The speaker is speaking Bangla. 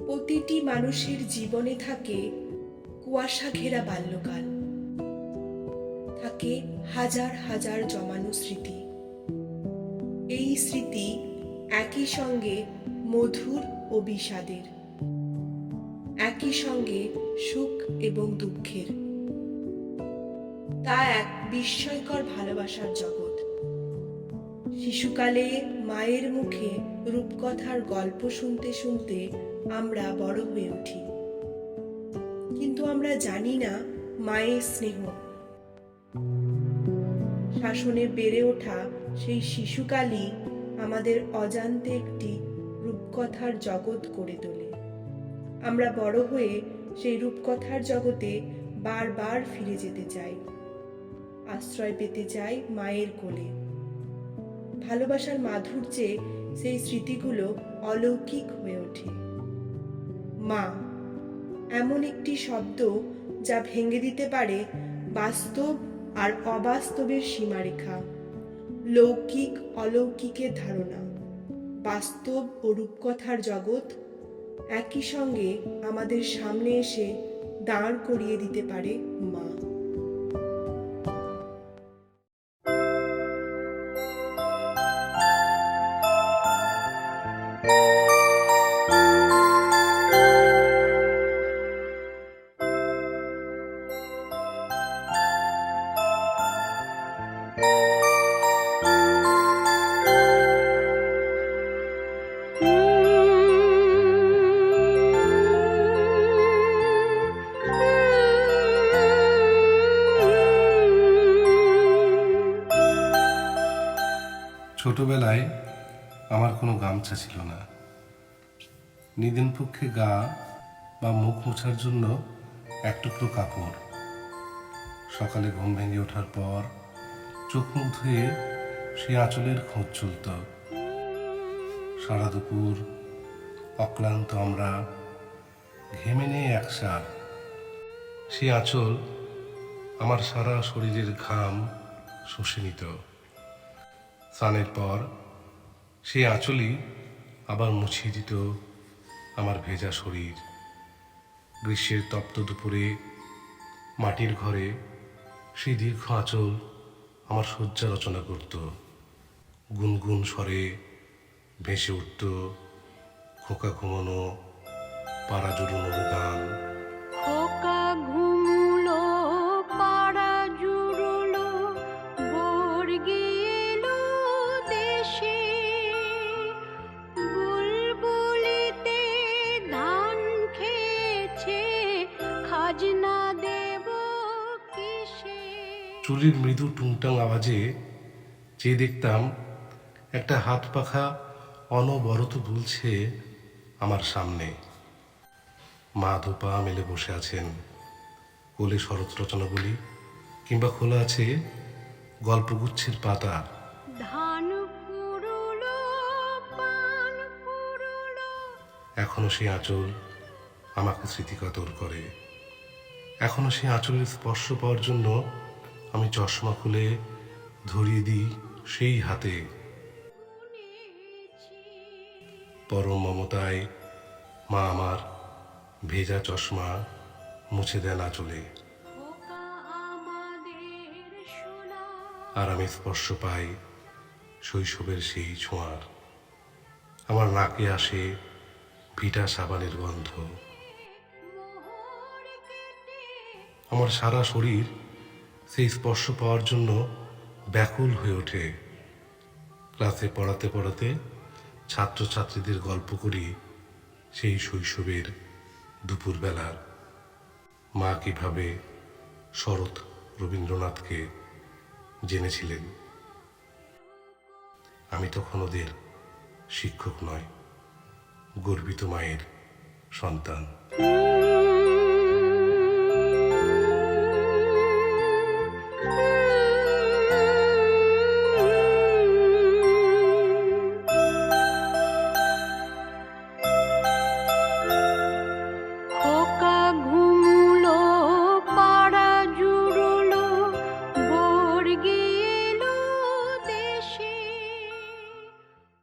প্রতিটি মানুষের জীবনে থাকে কুয়াশা ঘেরা বাল্যকাল, থাকে হাজার হাজার জমানো স্মৃতি। এই স্মৃতি একই সঙ্গে মধুর ও বিষাদের, একই সঙ্গে সুখ এবং দুঃখের। তা এক বিস্ময়কর ভালোবাসার জগৎ। শিশুকালে মায়ের মুখে রূপকথার গল্প শুনতে শুনতে আমরা বড় হয়ে উঠি, কিন্তু আমরা জানি না মায়ের স্নেহ। শাসনে বেড়ে ওঠা সেই শিশুকালই আমাদের অজান্তে একটি রূপকথার জগৎ করে তোলে। আমরা বড় হয়ে সেই রূপকথার জগতে বারবার ফিরে যেতে চাই, আশ্রয় পেতে চাই মায়ের কোলে। ভালোবাসার মাধুর্যে সেই স্মৃতিগুলো অলৌকিক হয়ে ওঠে। মা এমন একটি শব্দ যা ভেঙে দিতে পারে বাস্তব আর অবাস্তবের সীমারেখা, লৌকিক অলৌকিকের ধারণা। বাস্তব ও রূপকথার জগৎ একই সঙ্গে আমাদের সামনে এসে দাঁড় করিয়ে দিতে পারে মা। ছোটবেলায় আমার কোনো গামছা ছিল না। নিদেন পক্ষে গা বা মুখ মোছার জন্য এক টুকরো কাপড়। সকালে ঘুম ভেঙে ওঠার পর চোখ মুখ ধুয়ে সেই আঁচলের খোঁজ চলত। সারা দুপুর অক্লান্ত আমরা ঘেমে নিয়ে একসার। সেই আঁচল আমার সারা শরীরের ঘাম শুষে নিত। স্নানের পর সেই আঁচলই আবার মুছিয়ে দিত আমার ভেজা শরীর। গ্রীষ্মের তপ্ত দুপুরে মাটির ঘরে সেই দীর্ঘ আঁচল আমার শয্যা রচনা করত। গুনগুন স্বরে ভেসে উঠত খোকা ঘুমানো পাড়া জুড়োনোর গান। খোকা ঘুমলো পাড়া জুড়লো বর্গি এলো দেশে, বুলবুলিতে ধান খেয়েছে খাজনা দেব কিসে। চুলির মৃদু টুংটাং আওয়াজে চেয়ে দেখতাম একটা হাত পাখা অনবরত দুলছে আমার সামনে। মা দুপা মেলে বসে আছেন, কোলে শরৎ রচনাগুলি কিংবা খোলা আছে গল্পগুচ্ছের পাতা। ধান ফুরুলো পান ফুরুলো। এখনো সেই আঁচল আমাকে স্মৃতিকাতর করে। এখনো সেই আঁচলের স্পর্শ পাওয়ার জন্য আমি চশমা খুলে ধরিয়ে দিই সেই হাতে। পরম মমতায় মা আমার ভেজা চশমা মুছে দেন আঁচলে, আর আমি স্পর্শ পাই শৈশবের সেই ছোঁয়ার। আমার নাকে আসে ভিটা সাবানের গন্ধ। আমার সারা শরীর সেই স্পর্শ পাওয়ার জন্য ব্যাকুল হয়ে ওঠে। ক্লাসে পড়াতে পড়াতে ছাত্রছাত্রীদের গল্প করি সেই শৈশবের দুপুরবেলার। মা কিভাবে শরৎ রবীন্দ্রনাথকে জেনেছিলেন। আমি তখন ওদের শিক্ষক নয়, গর্বিত মায়ের সন্তান।